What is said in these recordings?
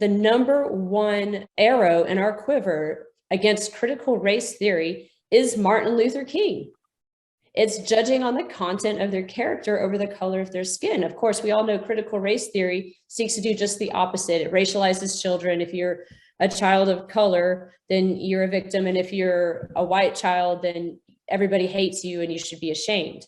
the number one arrow in our quiver against critical race theory is Martin Luther King. It's judging on the content of their character over the color of their skin. Of course, we all know critical race theory seeks to do just the opposite. It racializes children. If you're a child of color, then you're a victim. And if you're a white child, then everybody hates you and you should be ashamed.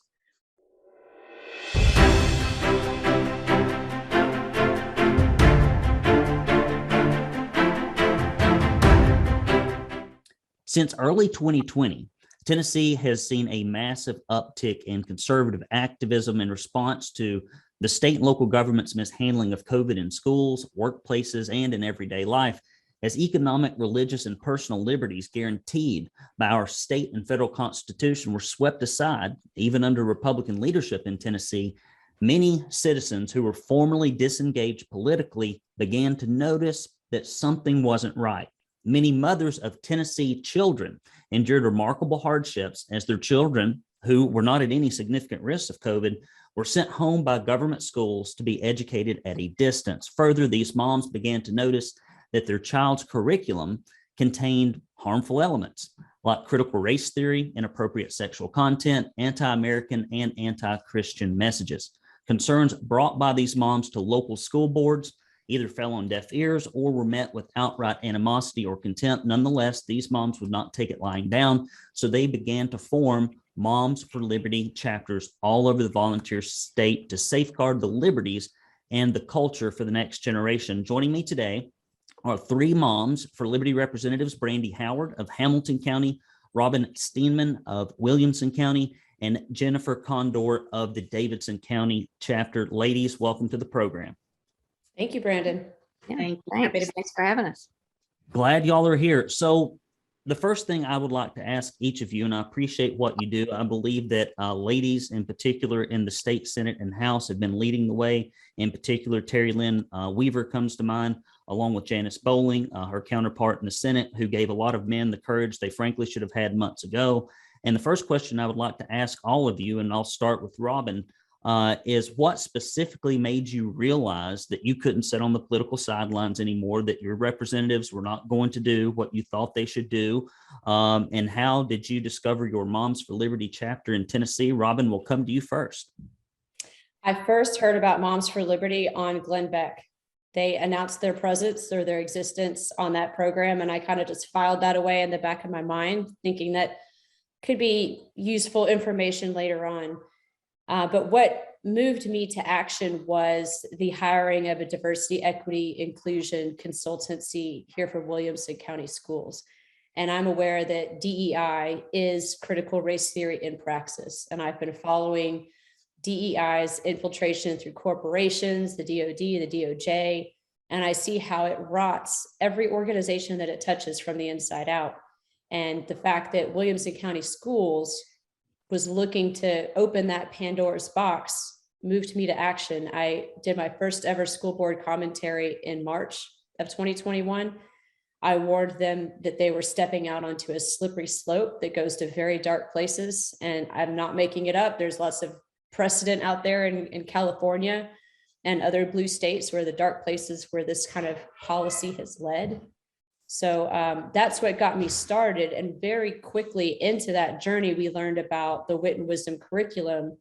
Since early 2020, Tennessee has seen a massive uptick in conservative activism in response to the state and local government's mishandling of COVID in schools, workplaces, and in everyday life, as economic, religious, and personal liberties guaranteed by our state and federal constitution were swept aside, even under Republican leadership in Tennessee. Many citizens who were formerly disengaged politically began to notice that something wasn't right. Many mothers of Tennessee children endured remarkable hardships as their children, who were not at any significant risk of COVID, were sent home by government schools to be educated at a distance. Further, these moms began to notice that their child's curriculum contained harmful elements like critical race theory, inappropriate sexual content, anti-American and anti-Christian messages. Concerns brought by these moms to local school boards either fell on deaf ears or were met with outright animosity or contempt. Nonetheless, these moms would not take it lying down, so they began to form Moms for Liberty chapters all over the volunteer state to safeguard the liberties and the culture for the next generation. Joining me today are three Moms for Liberty representatives: Brandy Howard of Hamilton County, Robin Steenman of Williamson County, and Jennifer Conder of the Davidson County chapter. Ladies, welcome to the program. Thank you, Brandon. Yeah, thanks for having us. Glad y'all are here. So the first thing I would like to ask each of you, and I appreciate what you do. I believe that ladies in particular in the state Senate and House have been leading the way. In particular, Terry Lynn Weaver comes to mind, along with Janice Bowling, her counterpart in the Senate, who gave a lot of men the courage they frankly should have had months ago. And the first question I would like to ask all of you, and I'll start with Robin, is what specifically made you realize that you couldn't sit on the political sidelines anymore, that your representatives were not going to do what you thought they should do? And how did you discover your Moms for Liberty chapter in Tennessee? Robin, we'll come to you first. I first heard about Moms for Liberty on Glenn Beck. They announced their presence or their existence on that program, and I kind of just filed that away in the back of my mind, thinking that could be useful information later on. But what moved me to action was the hiring of a diversity, equity, inclusion consultancy here for Williamson County Schools. And I'm aware that DEI is critical race theory in praxis. And I've been following DEI's infiltration through corporations, the DOD, the DOJ, and I see how it rots every organization that it touches from the inside out. And the fact that Williamson County Schools was looking to open that Pandora's box moved me to action. I did my first ever school board commentary in March of 2021. I warned them that they were stepping out onto a slippery slope that goes to very dark places. And I'm not making it up. There's lots of precedent out there in California and other blue states where the dark places where this kind of policy has led. So that's what got me started. And very quickly into that journey, we learned about the Wit and Wisdom curriculum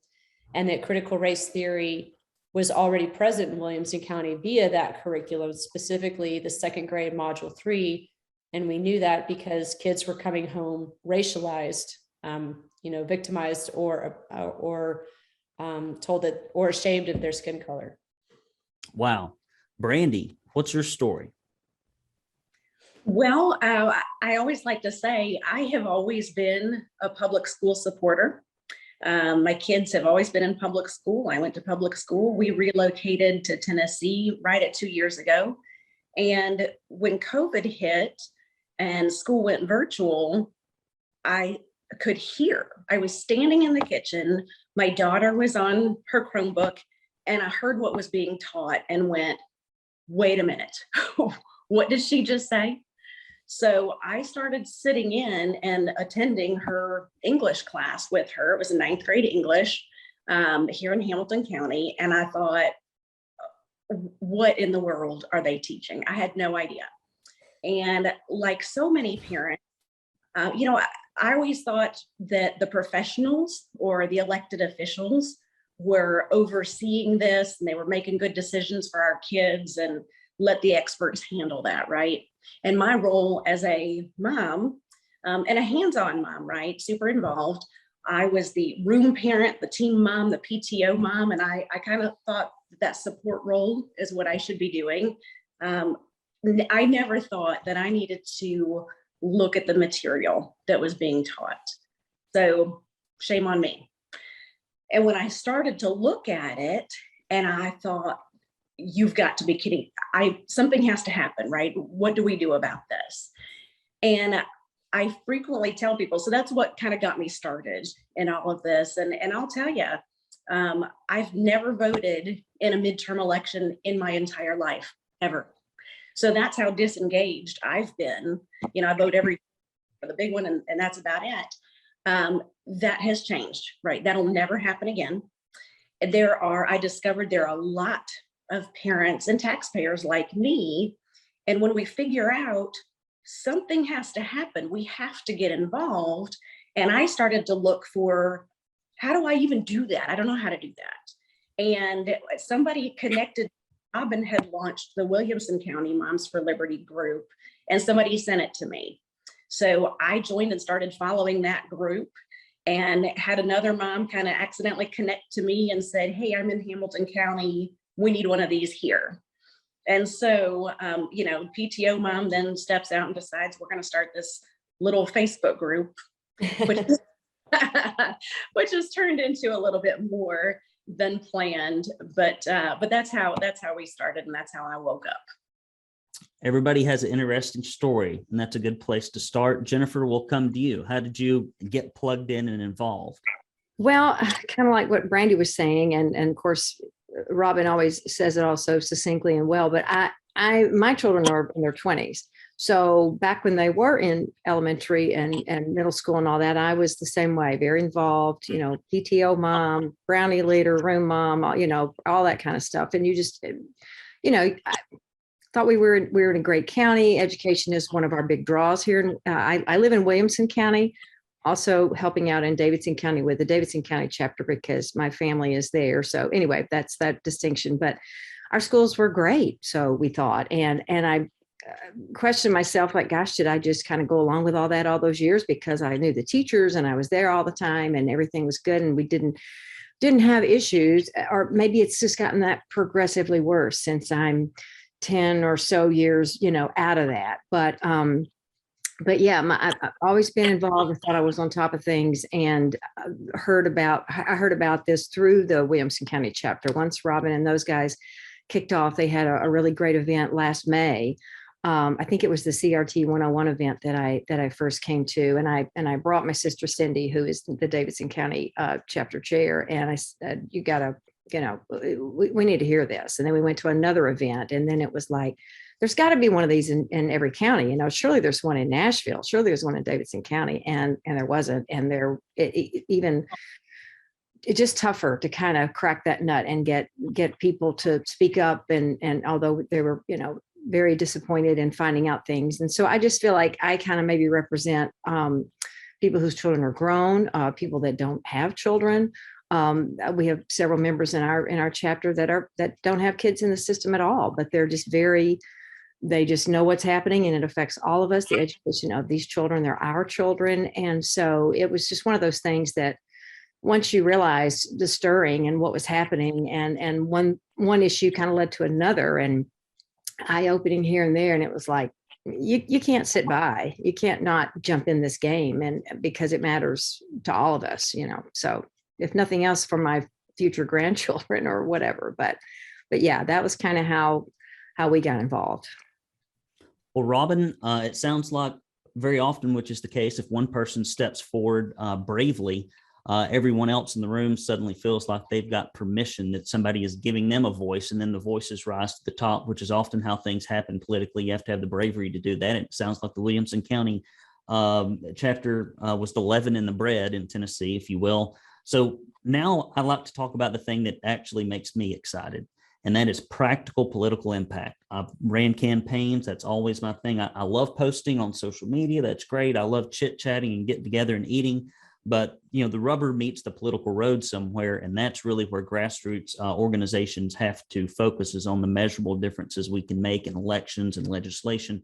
and that critical race theory was already present in Williamson County via that curriculum, specifically the second grade module 3. And we knew that because kids were coming home racialized, victimized or told that or ashamed of their skin color. Wow. Brandy, what's your story? Well, I always like to say I have always been a public school supporter. My kids have always been in public school. I went to public school. We relocated to Tennessee right at 2 years ago. And when COVID hit and school went virtual, I could hear. I was standing in the kitchen. My daughter was on her Chromebook, and I heard what was being taught and went, wait a minute, what did she just say? So I started sitting in and attending her English class with her. It was a 9th grade English here in Hamilton County. And I thought, what in the world are they teaching? I had no idea. And like so many parents, I always thought that the professionals or the elected officials were overseeing this and they were making good decisions for our kids and let the experts handle that, right? And my role as a mom, and a hands-on mom, right? Super involved. I was the room parent, the team mom, the PTO mom, and I kind of thought that support role is what I should be doing. I never thought that I needed to look at the material that was being taught. So shame on me. And when I started to look at it, and I thought, you've got to be kidding. Something has to happen, right? What do we do about this? And I frequently tell people, so that's what kind of got me started in all of this. And I'll tell you, I've never voted in a midterm election in my entire life, ever. So that's how disengaged I've been. I vote every for the big one, and that's about it. That has changed, right? That'll never happen again. I discovered there are a lot of parents and taxpayers like me. And when we figure out something has to happen, we have to get involved. And I started to look for, how do I even do that? I don't know how to do that. And somebody connected, Robin had launched the Williamson County Moms for Liberty group, and somebody sent it to me. So I joined and started following that group, and had another mom kind of accidentally connect to me and said, hey, I'm in Hamilton County. We need one of these here. And so, PTO mom then steps out and decides we're going to start this little Facebook group, which has turned into a little bit more than planned. But that's how we started, and that's how I woke up. Everybody has an interesting story, and that's a good place to start. Jennifer, we'll come to you. How did you get plugged in and involved? Well, kind of like what Brandy was saying, and of course, Robin always says it all so succinctly and well, but my children are in their 20s. So back when they were in elementary and middle school and all that, I was the same way, very involved, PTO mom, brownie leader, room mom, all that kind of stuff. And you just, I thought we were in a great county. Education is one of our big draws here. I live in Williamson County, also helping out in Davidson County with the Davidson County chapter because my family is there. So anyway, that's that distinction. But our schools were great, so we thought. And I questioned myself, like, gosh, did I just kind of go along with all that all those years because I knew the teachers and I was there all the time and everything was good and we didn't have issues? Or maybe it's just gotten that progressively worse since I'm 10 or so years, out of that. But yeah, I've always been involved. I thought I was on top of things, and I heard about this through the Williamson County chapter. Once Robin and those guys kicked off, they had a really great event last May. I think it was the CRT 101 event that I first came to, and I brought my sister Cindy, who is the Davidson County chapter chair, and I said, you gotta, we need to hear this. And then we went to another event, and then it was like, there's got to be one of these in every county. Surely there's one in Nashville. Surely there's one in Davidson County, and there wasn't. And it's just tougher to kind of crack that nut and get people to speak up. And although they were, very disappointed in finding out things. And so I just feel like I kind of maybe represent people whose children are grown, people that don't have children. We have several members in our chapter that don't have kids in the system at all, but they're just they just know what's happening, and it affects all of us. The education of these children, they're our children. And so it was just one of those things that once you realize the stirring and what was happening, and one issue kind of led to another, and eye-opening here and there. And it was like, you can't sit by, you can't not jump in this game, and because it matters to all of us, so if nothing else for my future grandchildren or whatever. But yeah, that was kind of how we got involved. Well, Robin, it sounds like very often, which is the case, if one person steps forward bravely, everyone else in the room suddenly feels like they've got permission, that somebody is giving them a voice, and then the voices rise to the top, which is often how things happen politically. You have to have the bravery to do that. It sounds like the Williamson County chapter was the leaven in the bread in Tennessee, if you will. So now I'd like to talk about the thing that actually makes me excited. and that is practical political impact. I've ran campaigns. That's always my thing. I love posting on social media. That's great. I love chit-chatting and getting together and eating. But, the rubber meets the political road somewhere, and that's really where grassroots organizations have to focus, is on the measurable differences we can make in elections and legislation.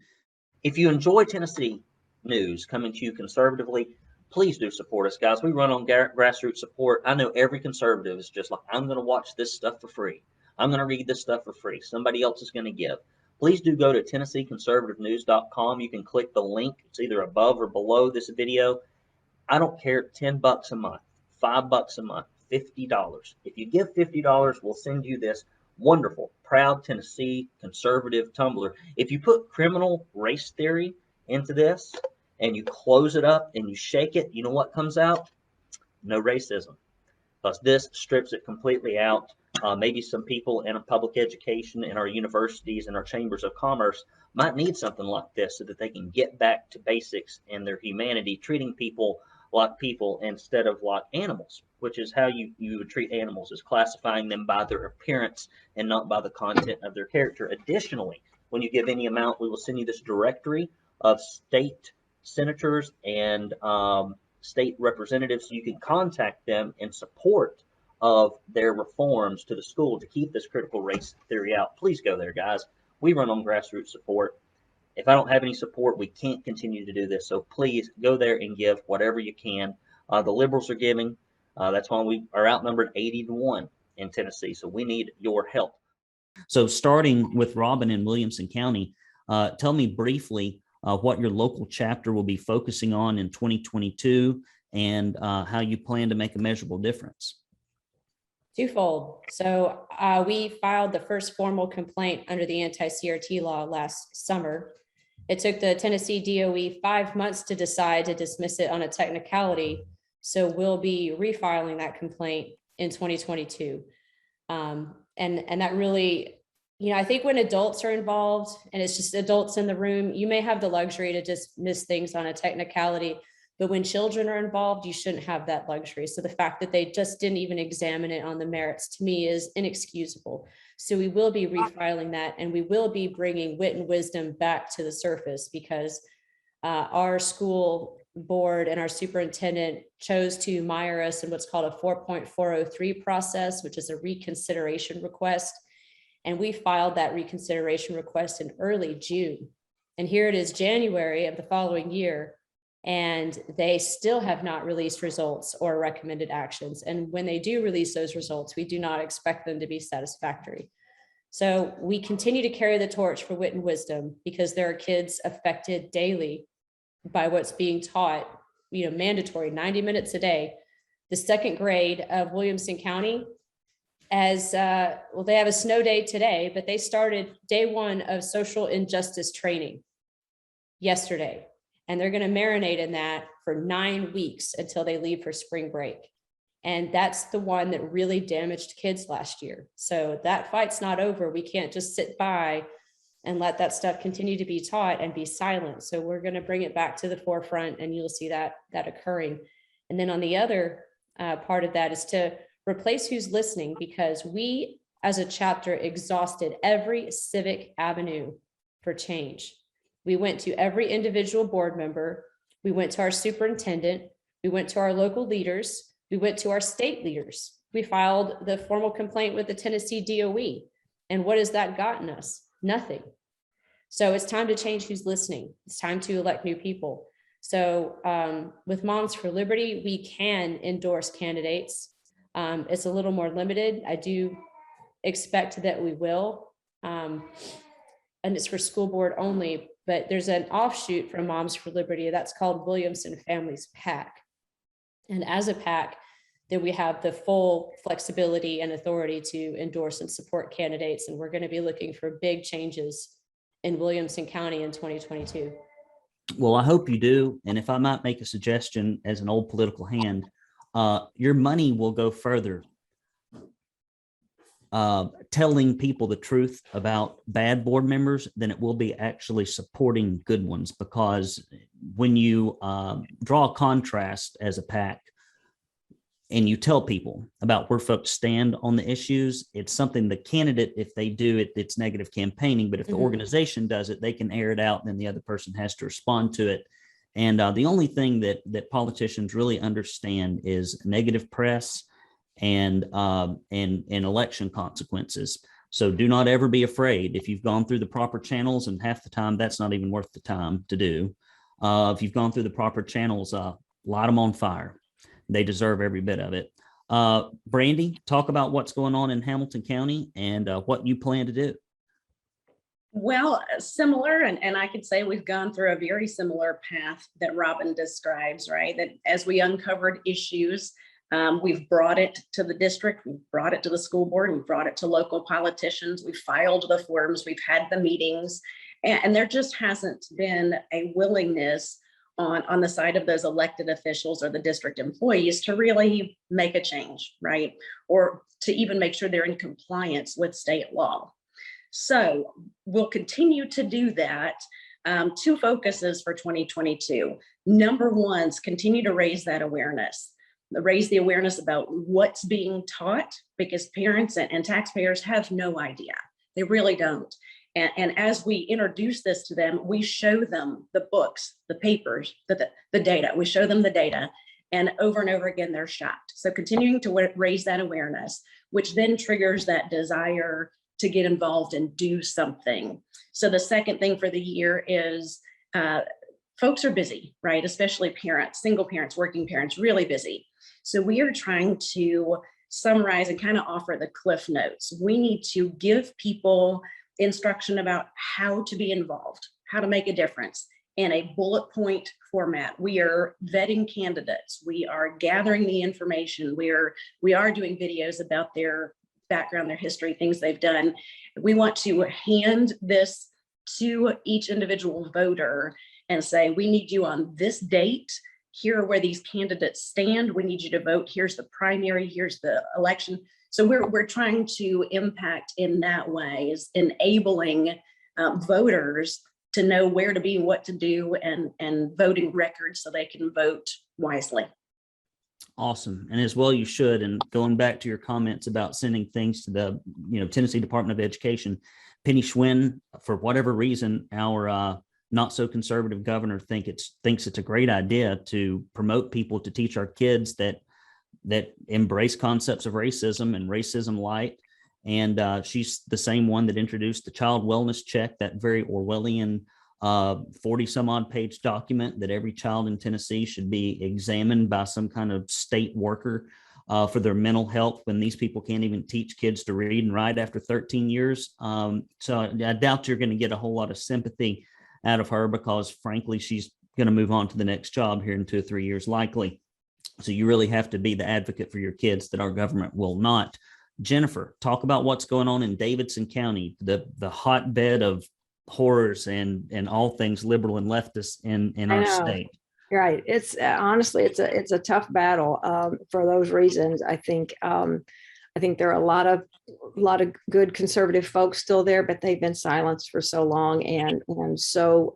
If you enjoy Tennessee news coming to you conservatively, please do support us, guys. We run on grassroots support. I know every conservative is just like, I'm going to watch this stuff for free. I'm going to read this stuff for free. Somebody else is going to give. Please do go to TennesseeConservativeNews.com. You can click the link. It's either above or below this video. I don't care, $10 a month, $5 a month, $50. If you give $50, we'll send you this wonderful, proud Tennessee conservative tumbler. If you put criminal race theory into this and you close it up and you shake it, you know what comes out? No racism. Because this strips it completely out. Maybe some people in a public education in our universities and our chambers of commerce might need something like this so that they can get back to basics in their humanity, treating people like people instead of like animals, which is how you would treat animals, is classifying them by their appearance and not by the content of their character. Additionally, when you give any amount, we will send you this directory of state senators and state representatives, so you can contact them in support of their reforms to the school to keep this critical race theory out. Please go there, guys. We run on grassroots support. If I don't have any support, we can't continue to do this. So please go there and give whatever you can. The liberals are giving. That's why we are outnumbered 80-1 in Tennessee. So we need your help. So starting with Robin in Williamson County, tell me briefly what your local chapter will be focusing on in 2022 and how you plan to make a measurable difference. Twofold. So we filed the first formal complaint under the anti-CRT law last summer. It took the Tennessee DOE 5 months to decide to dismiss it on a technicality. So we'll be refiling that complaint in 2022. And that really, I think when adults are involved and it's just adults in the room, you may have the luxury to dismiss things on a technicality, but when children are involved, you shouldn't have that luxury. So the fact that they just didn't even examine it on the merits, to me, is inexcusable. So we will be refiling that, and we will be bringing wit and wisdom back to the surface, because our school board and our superintendent chose to mire us in what's called a 4.403 process, which is a reconsideration request. And we filed that reconsideration request in early June. And here it is January of the following year, and they still have not released results or recommended actions. And when they do release those results, we do not expect them to be satisfactory. So we continue to carry the torch for wit and wisdom, because there are kids affected daily by what's being taught, mandatory 90 minutes a day. The second grade of Williamson County, as well, they have a snow day today, but they started day one of social injustice training yesterday. And they're going to marinate in that for 9 weeks until they leave for spring break. And that's the one that really damaged kids last year. So that fight's not over. We can't just sit by and let that stuff continue to be taught and be silent. So we're going to bring it back to the forefront, and you'll see that occurring. And then on the other part of that is to replace who's listening, because we as a chapter exhausted every civic avenue for change. We went to every individual board member. We went to our superintendent. We went to our local leaders. We went to our state leaders. We filed the formal complaint with the Tennessee DOE. And what has that gotten us? Nothing. So it's time to change who's listening. It's time to elect new people. So with Moms for Liberty, we can endorse candidates. It's a little more limited. I do expect that we will. And it's for school board only. But there's an offshoot from Moms for Liberty that's called Williamson Families PAC. And as a PAC, then we have the full flexibility and authority to endorse and support candidates. And we're going to be looking for big changes in Williamson County in 2022. Well, I hope you do. And if I might make a suggestion as an old political hand, your money will go further telling people the truth about bad board members than it will be actually supporting good ones. Because when you draw a contrast as a PAC, and you tell people about where folks stand on the issues. It's something the candidate, if they do it, it's negative campaigning. But if the organization does it, they can air it out, and then the other person has to respond to it. And the only thing that politicians really understand is negative press and election consequences. So do not ever be afraid. If you've gone through the proper channels, and half the time that's not even worth the time to do. If you've gone through the proper channels, light them on fire. They deserve every bit of it. Brandy, talk about what's going on in Hamilton County and what you plan to do. Well, similar, and I could say we've gone through a very similar path that Robin describes, right? That as we uncovered issues, we've brought it to the district, we've brought it to the school board, we've brought it to local politicians, we've filed the forms, we've had the meetings, and there just hasn't been a willingness on the side of those elected officials or the district employees to really make a change, right? Or to even make sure they're in compliance with state law. So we'll continue to do that. Two focuses for 2022. Number one is continue to raise that awareness, raise the awareness about what's being taught, because parents and taxpayers have no idea. They really don't. And as we introduce this to them, we show them the books, the papers, the data. We show them the data, and over again, they're shocked. So continuing to raise that awareness, which then triggers that desire to get involved and do something. So the second thing for the year is folks are busy, right? Especially parents, single parents, working parents, really busy. So we are trying to summarize and kind of offer the cliff notes. We need to give people instruction about how to be involved, how to make a difference in a bullet point format. We are vetting candidates. We are gathering the information. We are doing videos about their background, their history, things they've done. We want to hand this to each individual voter and say, we need you on this date. Here are where these candidates stand. We need you to vote. Here's the primary, here's the election. So we're trying to impact in that way, is enabling voters to know where to be, what to do, and voting records so they can vote wisely. Awesome. And as well, you should. And going back to your comments about sending things to the Tennessee Department of Education, Penny Schwinn, for whatever reason, our not so conservative governor thinks it's a great idea to promote people to teach our kids that embrace concepts of racism and racism light. And she's the same one that introduced the child wellness check, that very Orwellian 40 some odd page document that every child in Tennessee should be examined by some kind of state worker for their mental health, when these people can't even teach kids to read and write after 13 years. So I doubt you're going to get a whole lot of sympathy out of her, because frankly, she's going to move on to the next job here in 2 or 3 years, likely. So you really have to be the advocate for your kids that our government will not. Jennifer, talk about what's going on in Davidson County, the hotbed of horrors and all things liberal and leftist in our state. Right. It's honestly, it's a tough battle for those reasons. I think there are a lot of good conservative folks still there, but they've been silenced for so long and so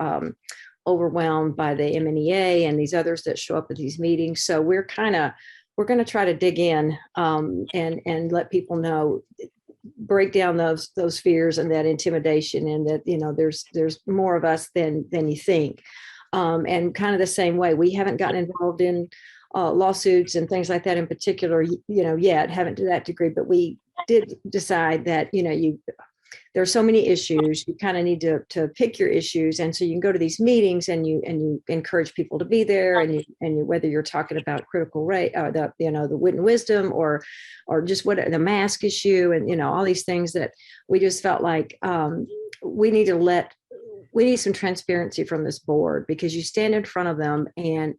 overwhelmed by the MNEA and these others that show up at these meetings. So we're going to try to dig in and let people know, break down those fears and that intimidation, and that there's more of us than you think. And kind of the same way, we haven't gotten involved in lawsuits and things like that in particular, yet, haven't to that degree, but we did decide that, there are so many issues, you kind of need to pick your issues. And so you can go to these meetings and you encourage people to be there, and whether you're talking about critical race, the wit and wisdom, or just what the mask issue, and, all these things that we just felt like we need some transparency from this board, because you stand in front of them and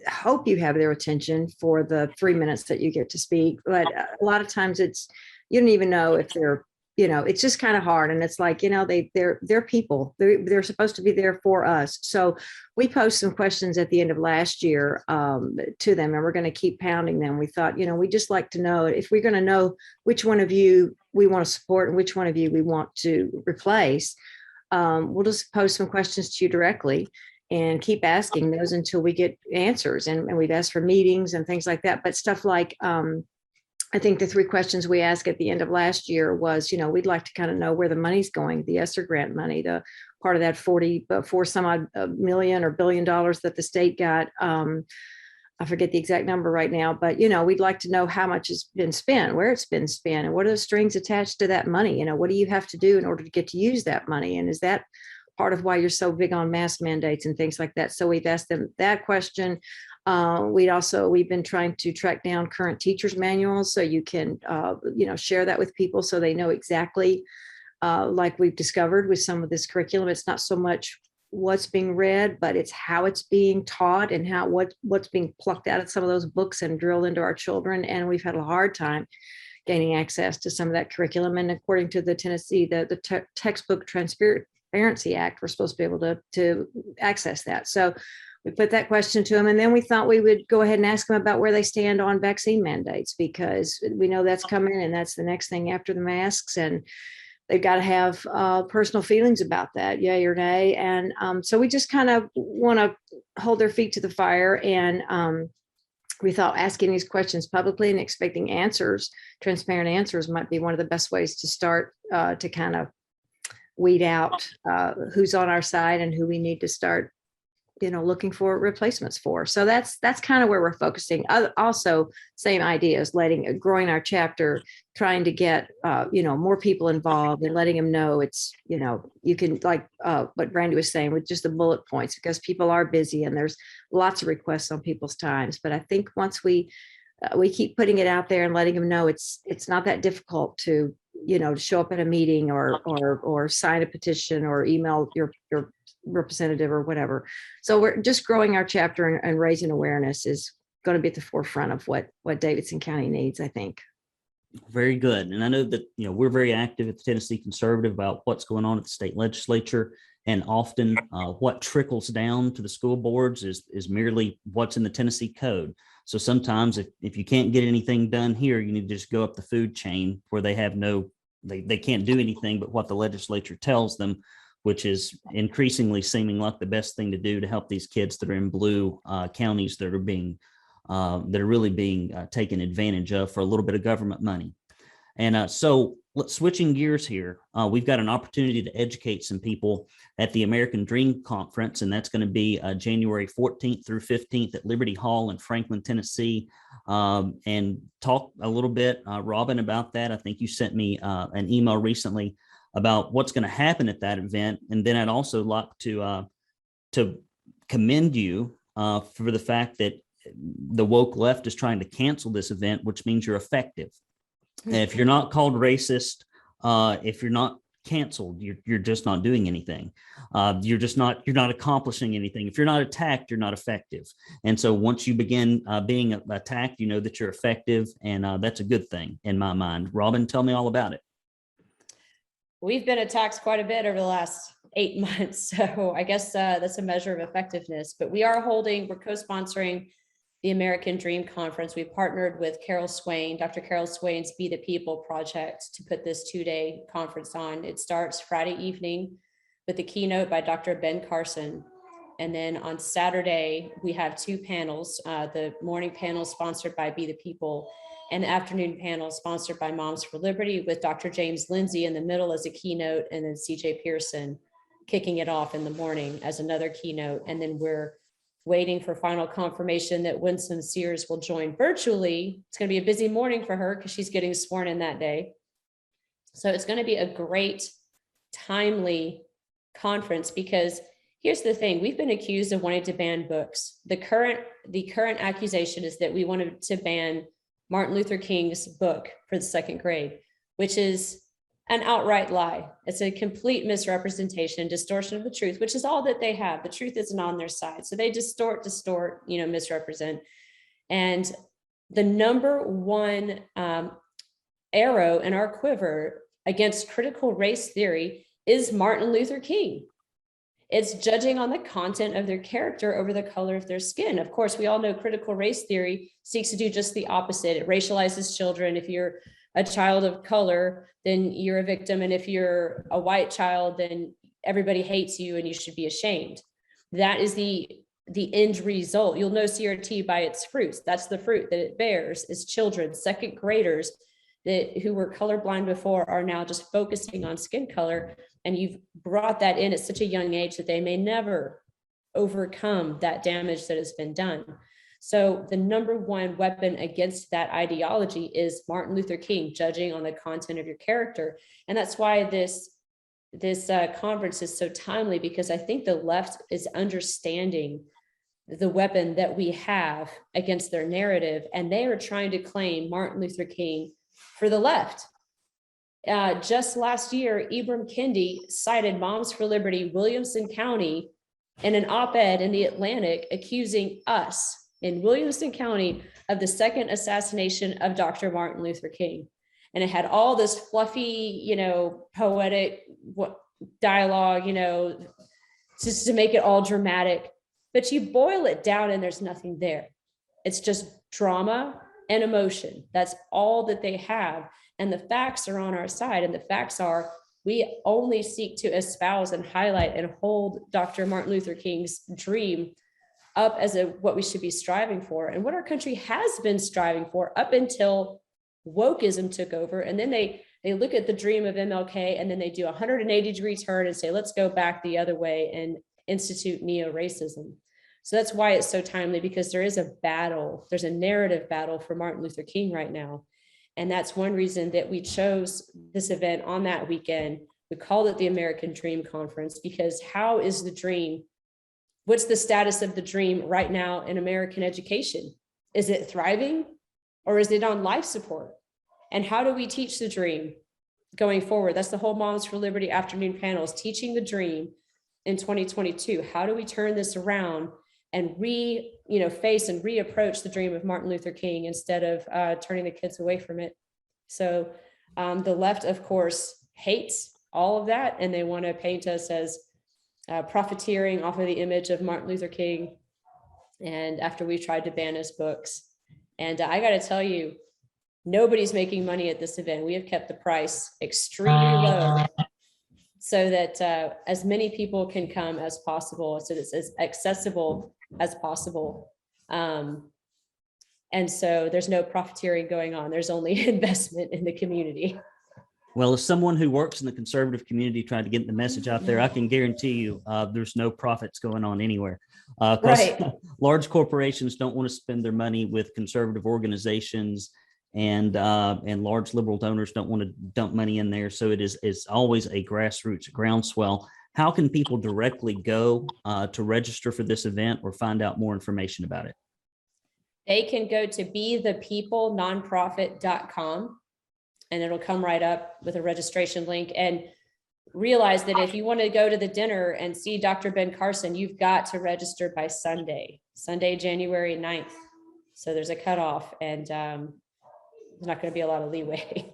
hope you have their attention for the 3 minutes that you get to speak. But a lot of times you don't even know if they're, it's just kind of hard. And it's like, they're people, they're supposed to be there for us. So we posed some questions at the end of last year to them, and we're going to keep pounding them. We thought, we just like to know, if we're going to know which one of you we want to support and which one of you we want to replace, we'll just pose some questions to you directly. and keep asking those until we get answers. And we've asked for meetings and things like that. But stuff like, I think the 3 questions we asked at the end of last year was, we'd like to kind of know where the money's going, the ESSER grant money, the part of that 44 some odd million or $1 billion that the state got. I forget the exact number right now, but we'd like to know how much has been spent, where it's been spent, and what are the strings attached to that money. What do you have to do in order to get to use that money? And is that part of why you're so big on mask mandates and things like that? So we've asked them that question. We've been trying to track down current teachers' manuals so you can, share that with people so they know exactly, like we've discovered with some of this curriculum. It's not so much what's being read, but it's how it's being taught and what's being plucked out of some of those books and drilled into our children. And we've had a hard time gaining access to some of that curriculum. And according to the Tennessee, the Textbook Transparency Act, we're supposed to be able to access that. So we put that question to them, and then we thought we would go ahead and ask them about where they stand on vaccine mandates, because we know that's coming and that's the next thing after the masks, and they've got to have personal feelings about that, yay or nay. And so we just kind of want to hold their feet to the fire. And we thought asking these questions publicly and expecting answers, transparent answers, might be one of the best ways to start to kind of weed out who's on our side and who we need to start looking for replacements for. So that's kind of where we're focusing. Also, same ideas, growing our chapter, trying to get, more people involved and letting them know it's, you can, like what Brandy was saying, with just the bullet points, because people are busy and there's lots of requests on people's times. But I think once we keep putting it out there and letting them know it's not that difficult to, to show up at a meeting or sign a petition or email your representative or whatever. So we're just growing our chapter and raising awareness is going to be at the forefront of what Davidson County needs, I think. Very good. And I know that, we're very active at the Tennessee Conservative about what's going on at the state legislature. And often what trickles down to the school boards is merely what's in the Tennessee code. So sometimes if you can't get anything done here, you need to just go up the food chain where they have they can't do anything but what the legislature tells them, which is increasingly seeming like the best thing to do to help these kids that are in blue counties that are really being taken advantage of for a little bit of government money. And so switching gears here, we've got an opportunity to educate some people at the American Dream Conference, and that's going to be January 14th through 15th at Liberty Hall in Franklin, Tennessee, and talk a little bit, Robin, about that. I think you sent me an email recently about what's going to happen at that event. And then I'd also like to commend you for the fact that the woke left is trying to cancel this event, which means you're effective. And if you're not called racist, if you're not canceled, you're just not doing anything. You're not accomplishing anything. If you're not attacked, you're not effective. And so once you begin being attacked, you know that you're effective, and that's a good thing in my mind. Robin, tell me all about it. We've been attacked quite a bit over the last 8 months. So I guess that's a measure of effectiveness, but we're co-sponsoring the American Dream Conference. We partnered with Carol Swain, Dr. Carol Swain's Be the People project, to put this 2-day conference on. It starts Friday evening with a keynote by Dr. Ben Carson. And then on Saturday, we have 2 panels, the morning panel sponsored by Be the People, and the afternoon panel sponsored by Moms for Liberty, with Dr. James Lindsay in the middle as a keynote, and then CJ Pearson kicking it off in the morning as another keynote. And then we're waiting for final confirmation that Winsome Sears will join virtually. It's going to be a busy morning for her because she's getting sworn in that day. So it's going to be a great, timely conference, because here's the thing. We've been accused of wanting to ban books. The current accusation is that we wanted to ban Martin Luther King's book for the 2nd grade, which is an outright lie. It's a complete misrepresentation, distortion of the truth, which is all that they have. The truth isn't on their side. So they distort, misrepresent. And the number one arrow in our quiver against critical race theory is Martin Luther King. It's judging on the content of their character over the color of their skin. Of course, we all know critical race theory seeks to do just the opposite. It racializes children. If you're a child of color, then you're a victim. And if you're a white child, then everybody hates you and you should be ashamed. that is the end result. You'll know CRT by its fruits. That's the fruit that it bears, is children, second graders who were colorblind before are now just focusing on skin color. And you've brought that in at such a young age that they may never overcome that damage that has been done. So the number one weapon against that ideology is Martin Luther King, judging on the content of your character. And that's why this conference is so timely, because I think the left is understanding the weapon that we have against their narrative, and they are trying to claim Martin Luther King for the left. Just last year, Ibram Kendi cited Moms for Liberty, Williamson County, in an op-ed in the Atlantic, accusing us in Williamson County of the second assassination of Dr. Martin Luther King. And it had all this fluffy, poetic dialogue, just to make it all dramatic. But you boil it down and there's nothing there. It's just drama and emotion. That's all that they have. And the facts are on our side. And the facts are, we only seek to espouse and highlight and hold Dr. Martin Luther King's dream up as what we should be striving for, and what our country has been striving for up until wokeism took over. And then they look at the dream of MLK, and then they do a 180-degree turn and say, let's go back the other way and institute neo-racism. So that's why it's so timely, because there is a battle. There's a narrative battle for Martin Luther King right now. And that's one reason that we chose this event on that weekend. We called it the American Dream Conference, because how is the dream? What's the status of the dream right now in American education? Is it thriving, or is it on life support? And how do we teach the dream going forward? That's the whole Moms for Liberty afternoon panels, teaching the dream in 2022. How do we turn this around and face and reapproach the dream of Martin Luther King instead of turning the kids away from it? So the left, of course, hates all of that, and they want to paint us as profiteering off of the image of Martin Luther King. And after we tried to ban his books, and I got to tell you, nobody's making money at this event. We have kept the price extremely low so that as many people can come as possible, so it's as accessible as possible. And so there's no profiteering going on. There's only investment in the community. Well, as someone who works in the conservative community trying to get the message out there, I can guarantee you there's no profits going on anywhere. Right. Large corporations don't want to spend their money with conservative organizations, and large liberal donors don't want to dump money in there. So it's always a grassroots groundswell. How can people directly go to register for this event or find out more information about it? They can go to bethepeoplenonprofit.com, and it'll come right up with a registration link. And realize that if you want to go to the dinner and see Dr. Ben Carson, you've got to register by Sunday, January 9th. So there's a cutoff, and there's not going to be a lot of leeway.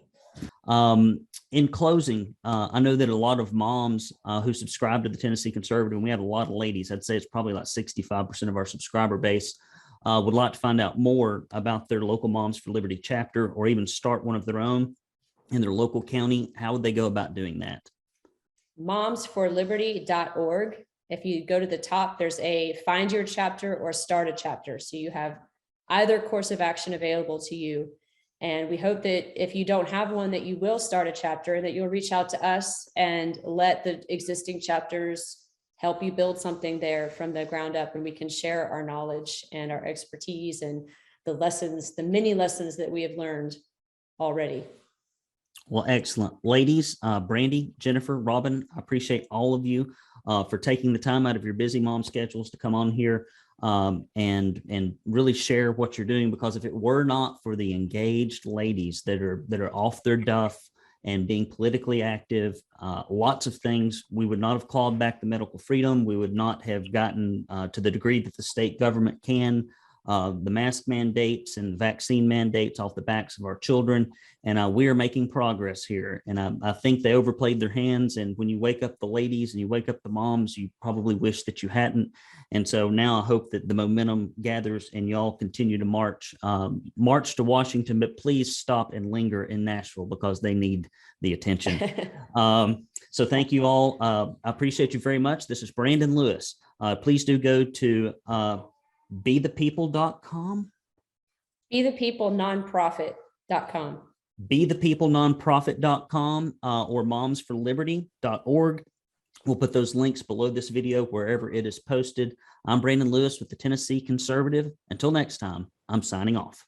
In closing, I know that a lot of moms who subscribe to the Tennessee Conservative, and we have a lot of ladies, I'd say it's probably like 65% of our subscriber base, would like to find out more about their local Moms for Liberty chapter, or even start one of their own in their local county. How would they go about doing that? Momsforliberty.org. If you go to the top, there's a find your chapter or start a chapter. So you have either course of action available to you. And we hope that if you don't have one, that you will start a chapter, and that you'll reach out to us and let the existing chapters help you build something there from the ground up. And we can share our knowledge and our expertise and the lessons, the many lessons that we have learned already. Well, excellent. Ladies, Brandy, Jennifer, Robin, I appreciate all of you for taking the time out of your busy mom schedules to come on here and really share what you're doing, because if it were not for the engaged ladies that are off their duff and being politically active, lots of things, we would not have clawed back the medical freedom. We would not have gotten to the degree that the state government can, the mask mandates and vaccine mandates off the backs of our children. And we are making progress here. And I think they overplayed their hands. And when you wake up the ladies and you wake up the moms, you probably wish that you hadn't. And so now I hope that the momentum gathers and y'all continue to march to Washington, but please stop and linger in Nashville, because they need the attention. So thank you all. I appreciate you very much. This is Brandon Lewis Please do go to bethepeople.com. BeThePeopleNonprofit.com. BeThePeopleNonprofit.com or momsforliberty.org. We'll put those links below this video wherever it is posted. I'm Brandon Lewis with the Tennessee Conservative. Until next time, I'm signing off.